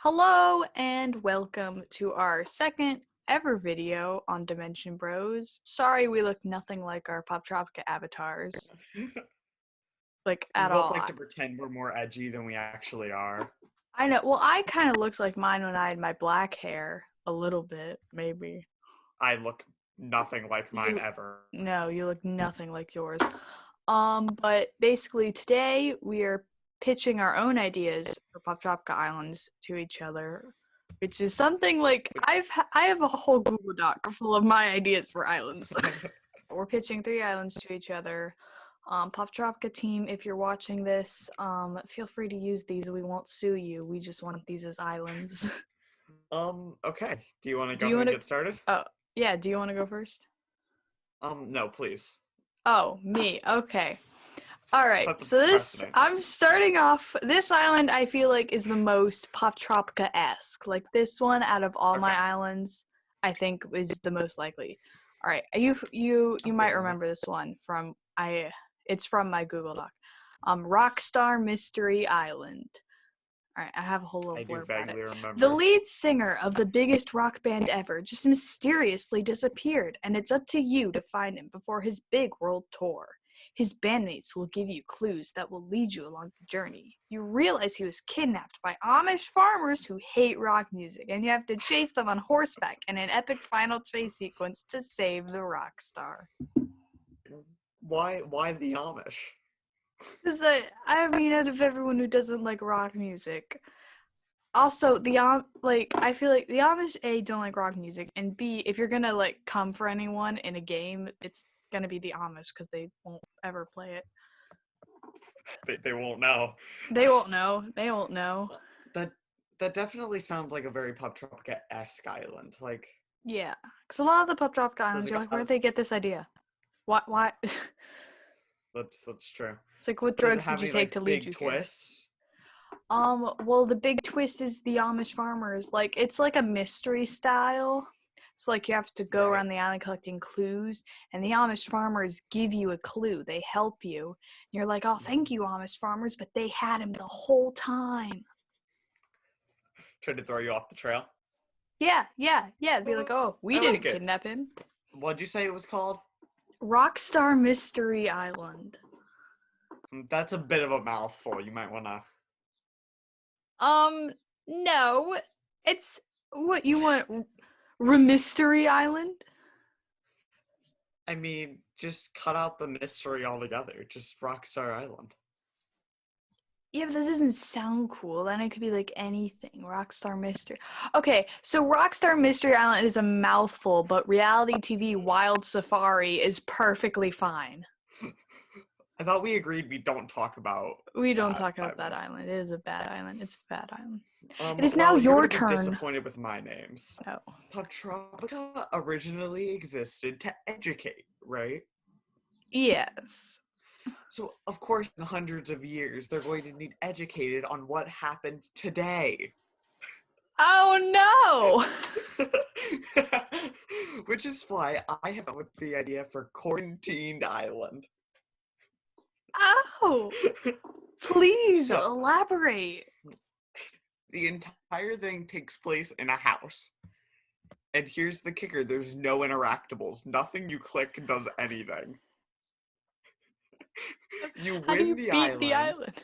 Hello and welcome to our second ever video on Dimension Bros. Sorry we look nothing like our Poptropica avatars, like We at both all. like to pretend we're more edgy than we actually are. I know, well I kind of looked like mine when I had my black hair, a little bit, maybe. I look nothing like mine ever. No, you look nothing like yours. But basically today we are pitching our own ideas for Poptropica Islands to each other, which is something like I have a whole Google Doc full of my ideas for islands. We're pitching 3 islands to each other. Poptropica team, if you're watching this, feel free to use these. We won't sue you. We just want these as islands. Okay. Do you want to Do go you ahead want and to? get started? Oh, yeah. Do you want to go first? No, please. Oh, me. Okay. All right. Set the So precedent. I'm starting off. This island I feel like is the most Poptropica-esque. Like this one out of all my Okay. islands, I think is the most likely. All right. You might Okay. remember this one from It's from my Google Doc. Rockstar Mystery Island. All right, I have a whole little I do blurb about it. vaguely remember. The lead singer of the biggest rock band ever just mysteriously disappeared, and it's up to you to find him before his big world tour. His bandmates will give you clues that will lead you along the journey. You realize he was kidnapped by Amish farmers who hate rock music, and you have to chase them on horseback in an epic final chase sequence to save the rock star. Why the Amish? Because I mean, out of everyone who doesn't like rock music, also I feel like the Amish A don't like rock music, and B, if you're gonna like come for anyone in a game, it's gonna be the Amish because they won't ever play it. They won't know. They won't know. They won't know. That definitely sounds like a very Poptropica-esque island. Like, Yeah, because a lot of the Poptropica islands, it you're like, where'd they get this idea? Why? that's true. It's like, what Does it drugs have did you any take like to lead big you here? twists? Well, the big twist is the Amish farmers. Like, it's like a mystery style. So, like, you have to go around the island collecting clues, and the Amish farmers give you a clue. They help you. And you're like, oh, thank you, Amish farmers, but they had him the whole time. Tried to throw you off the trail. Yeah. It'd be like, oh, we didn't like it. kidnap him. What'd you say it was called? Rockstar Mystery Island. That's a bit of a mouthful. You might want to... No. It's what you want. Mystery Island? I mean, just cut out the mystery altogether. Just Rockstar Island. Yeah, but that doesn't sound cool. Then it could be like anything. Rockstar Mystery. Okay, so Rockstar Mystery Island is a mouthful, but reality TV Wild Safari is perfectly fine. I thought we agreed we don't talk about We don't talk about that island. It is a bad island. It's a bad island. It is now you're your gonna be turn. disappointed with my names. Oh. Poptropica originally existed to educate, right? Yes. So, of course, in hundreds of years, they're going to need educated on what happened today. Oh no! Which is why I have come with the idea for Quarantined Island. Oh! Please So, elaborate. the entire thing takes place in a house. And here's the kicker, there's no interactables. Nothing you click does anything. You How do win you the beat the island?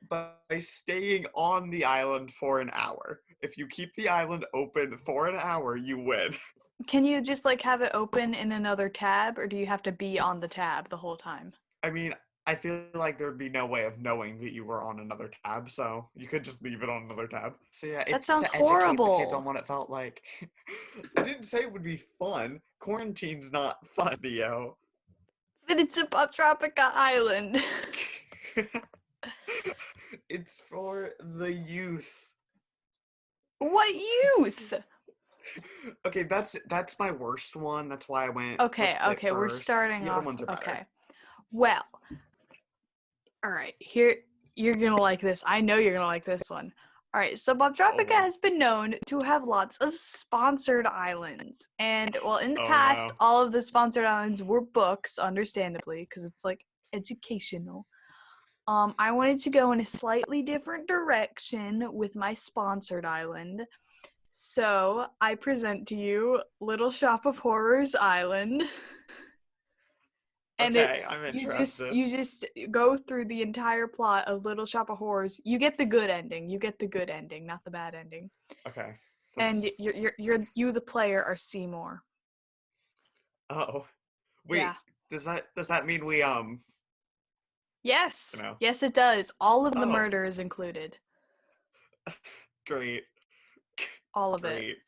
by staying on the island for an hour. If you keep the island open for an hour, you win. Can you just like have it open in another tab, or do you have to be on the tab the whole time? I mean, I feel like there'd be no way of knowing that you were on another tab, so you could just leave it on another tab. So yeah, it's sounds to educate the kids horrible. on what it felt like. I didn't say it would be fun. Quarantine's not fun, Theo. But it's a Poptropica island. It's for the youth. What youth? Okay, that's my worst one. That's why I went. Okay, with it we're first. starting The off. other ones are better. Okay. Well, all right. Here, you're gonna like this. I know you're gonna like this one. All right. So Poptropica has been known to have lots of sponsored islands, and well, in the past, all of the sponsored islands were books, understandably, because it's like educational. I wanted to go in a slightly different direction with my sponsored island. So I present to you Little Shop of Horrors Island. And Okay, it's I'm interested. you just go through the entire plot of Little Shop of Horrors. You get the good ending. You get the good ending, not the bad ending. Okay. And you the player are Seymour. Oh, Yeah. wait. Does that mean we Yes. you know? Yes, it does. All of the Oh, murder is included. great, All of it. great.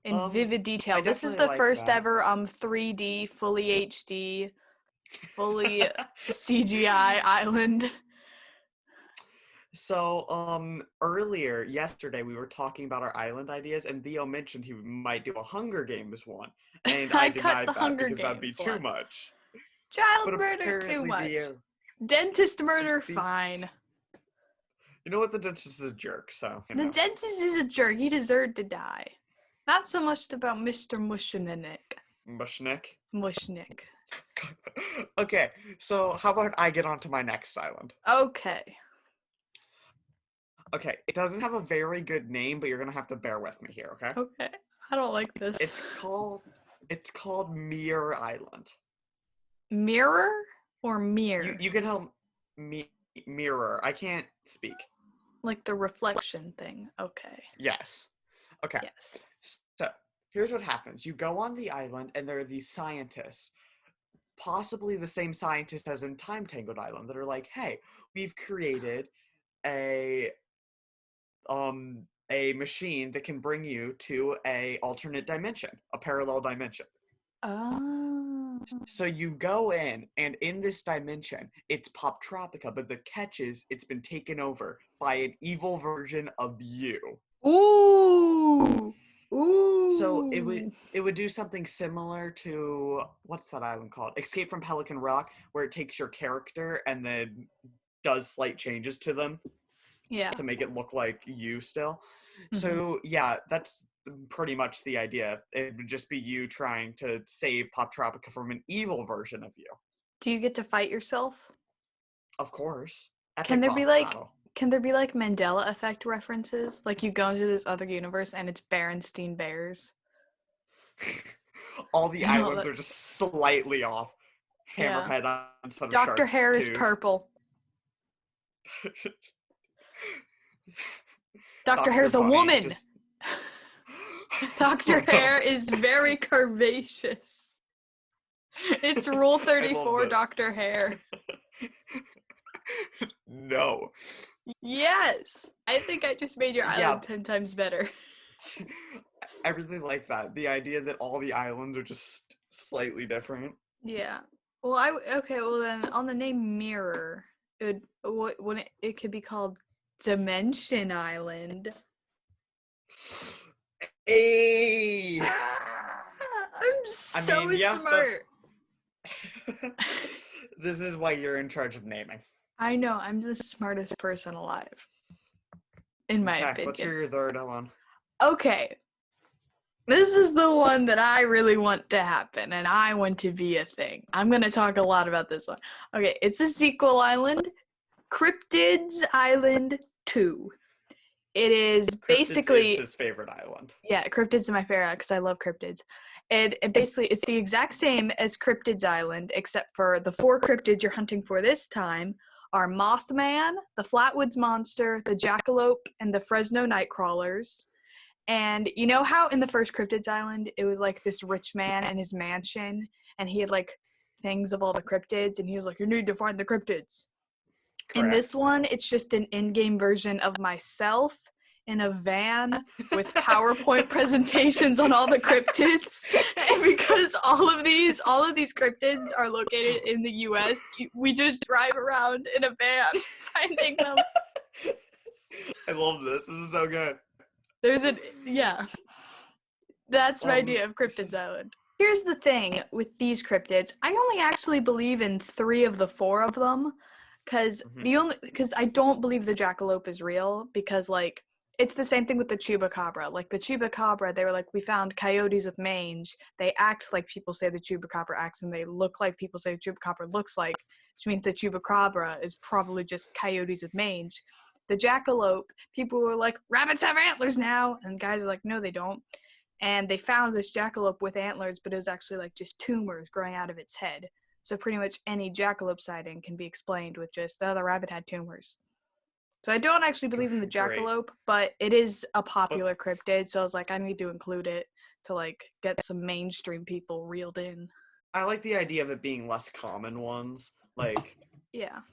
In vivid I detail. This is definitely the like first that. ever 3D, fully HD, fully CGI island. So, earlier yesterday we were talking about our island ideas, and Theo mentioned he might do a Hunger Games one, and I I cut the denied that Hunger because that'd be Games too one. much. Child But murder, too apparently much. the Dentist murder, the fine. you know what, the dentist is a jerk, so The dentist is a jerk. He deserved to die. Not so much about Mr. Mushnick. Mushnick. Mushnick. Okay, so how about I get onto my next island? Okay. Okay, it doesn't have a very good name, but you're gonna have to bear with me here, okay? Okay. I don't like this. It's called Mirror Island. Mirror or mirror? You can help me mirror. I can't speak. Like the reflection thing. Okay. Yes. Okay. Yes. So here's what happens. You go on the island and there are these scientists, possibly the same scientists as in Time Tangled Island, that are like, hey, we've created a a machine that can bring you to a alternate dimension, a parallel dimension. Oh. So you go in in this dimension, it's Poptropica, but the catch is it's been taken over by an evil version of you. Ooh. So Ooh. it would do something similar to, what's that island called? Escape from Pelican Rock, where it takes your character and then does slight changes to them Yeah. to make it look like you still. Mhm. So yeah, that's pretty much the idea. It would just be you trying to save Poptropica from an evil version of you. Do you get to fight yourself? Of course. Can Epic there be boss like battle. Mandela effect references? Like you go into this other universe and it's Berenstein Bears. All the And all islands that. are just slightly off. Yeah. Hammerhead on some Dr. shark Hair is tooth. purple. Dr. Hair's a Bunny woman. just... Dr. Oh, no. Hair is very curvaceous. It's Rule I love 34, this. Dr. Hair. No. Yes! I think I just made your Yeah. island 10 times better. I really like that. The idea that all the islands are just slightly different. Yeah. Well, well then on the name Mirror, it could be called Dimension Island. Hey! I'm so smart. This is why you're in charge of naming. I know, I'm the smartest person alive. In my opinion. What's your third one? Okay. This is the one that I really want to happen, and I want to be a thing. I'm going to talk a lot about this one. Okay, it's a sequel island. Cryptids Island 2. It is basically... Cryptids is his favorite island. Yeah, Cryptids is my favorite because I love cryptids. And basically, it's the exact same as Cryptids Island, except for the 4 cryptids you're hunting for this time are Mothman, the Flatwoods Monster, the Jackalope, and the Fresno Nightcrawlers. And you know how in the first Cryptids Island, it was like this rich man and his mansion, and he had like things of all the cryptids, and he was like, you need to find the cryptids. Correct. In this one, it's just an in-game version of myself in a van with PowerPoint presentations on all the cryptids. And because all of these cryptids are located in the US, we just drive around in a van finding them. I love this. This is so good. That's my idea of Cryptids Island. Here's the thing with these cryptids. I only actually believe in 3 of the 4 of them. Because I don't believe the jackalope is real, because like it's the same thing with the chupacabra. Like the chupacabra, they were like, we found coyotes with mange. They act like people say the chupacabra acts, and they look like people say the chupacabra looks like. which means the chupacabra is probably just coyotes with mange. The jackalope, people were like, rabbits have antlers now, and guys are like, no, they don't. And they found this jackalope with antlers, but it was actually like just tumors growing out of its head. So pretty much any jackalope sighting can be explained with just, oh, the rabbit had tumors. So I don't actually believe in the Great. jackalope, but it is a popular But cryptid, so I was like, I need to include it to like get some mainstream people reeled in. I like the idea of it being less common ones, like Yeah. to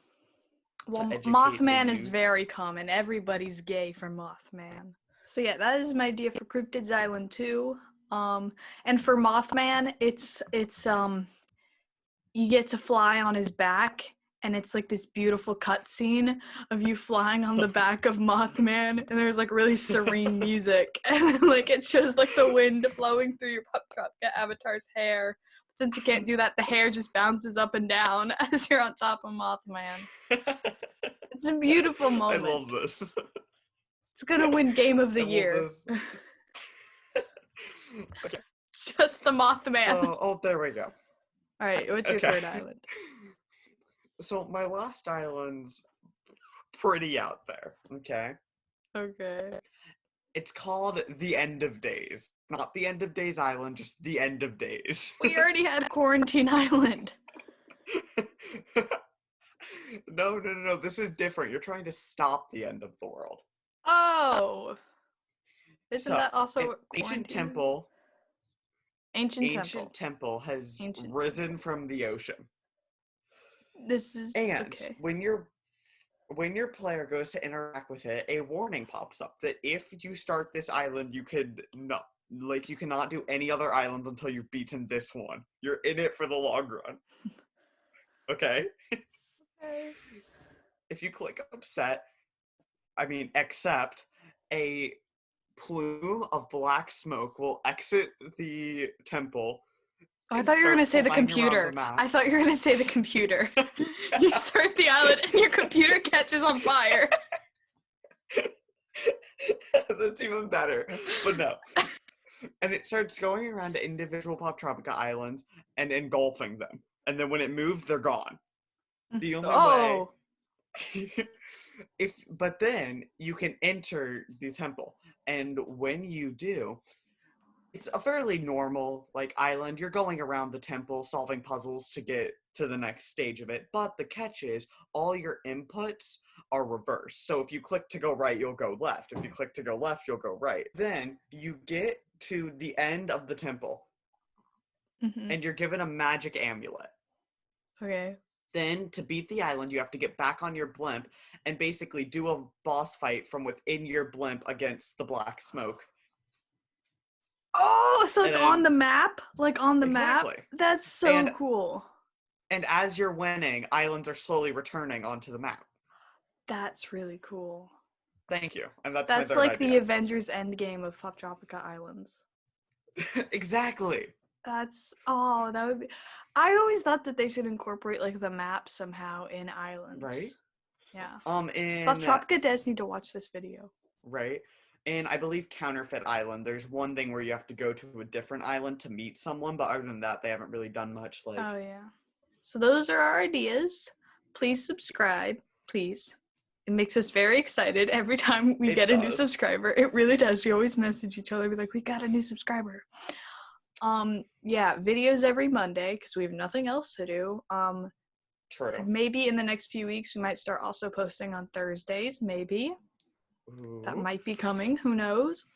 Well, educate the Mothman is very youths. common. Everybody's gay for Mothman. So yeah, that is my idea for Cryptids Island 2. And for Mothman, it's you get to fly on his back, and it's like this beautiful cutscene of you flying on the back of Mothman, and there's like really serene music, and then, like it shows like the wind flowing through your Poptropica avatar's hair. Since you can't do that, the hair just bounces up and down as you're on top of Mothman. It's a beautiful moment. I love this. It's gonna win Game of the I Year. love this. Okay. Just the Mothman. So, there we go. All right, what's your third island? So my last island's pretty out there, okay? Okay. It's called The End of Days. Not The End of Days Island, just The End of Days. We already had Quarantine Island. No. This is different. You're trying to stop the end of the world. Oh. Isn't that also an what ancient Quarantine? temple. Ancient temple has Ancient risen temple. from the ocean. This is And okay. when your player goes to interact with it, a warning pops up that if you start this island, you cannot do any other islands until you've beaten this one. You're in it for the long run. Okay? Okay. If you click accept, a plume of black smoke will exit the temple. Oh, I thought you were gonna say the computer. I thought you were gonna say the computer. You start the island and your computer catches on fire. That's even better. But no. And it starts going around to individual Poptropica islands and engulfing them. And then when it moves, they're gone. The only way but then you can enter the temple. And when you do, it's a fairly normal island. You're going around the temple solving puzzles to get to the next stage of it, but the catch is all your inputs are reversed. So if you click to go right, you'll go left. If you click to go left, you'll go right. Then you get to the end of the temple and you're given a magic amulet. Okay. Then to beat the island, you have to get back on your blimp and basically do a boss fight from within your blimp against the black smoke. Oh, so on the map? Like on the exactly. map? That's so cool. And as you're winning, islands are slowly returning onto the map. That's really cool. Thank you. And that's like idea. The Avengers Endgame of Poptropica Islands. Exactly. That would be. I always thought that they should incorporate the map somehow in islands. Right? Yeah. In Poptropica does need to watch this video. Right. And I believe Counterfeit Island, there's one thing where you have to go to a different island to meet someone, but other than that, they haven't really done much. Oh yeah. So those are our ideas. Please subscribe, please. It makes us very excited every time we get a new subscriber. It really does. We always message each other, be like, we got a new subscriber. Yeah, videos every Monday because we have nothing else to do. True. Maybe in the next few weeks we might start also posting on Thursdays, maybe. Ooh. That might be coming, who knows.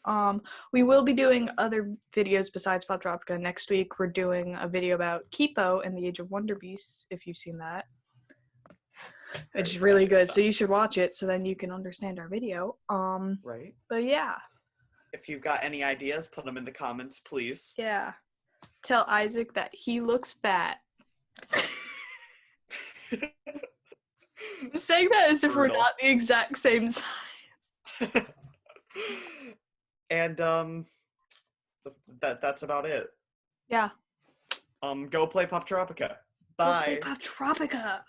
We will be doing other videos besides Poptropica. Next week we're doing a video about Kipo and the Age of Wonder Beasts, if you've seen that. It's really good, so you should watch it so then you can understand our video. Right. But yeah. If you've got any ideas, put them in the comments, please. Yeah. Tell Isaac that he looks fat. I'm saying that as if we're not the exact same size. And that's about it. Yeah. Go play Poptropica. Bye. Go play Poptropica.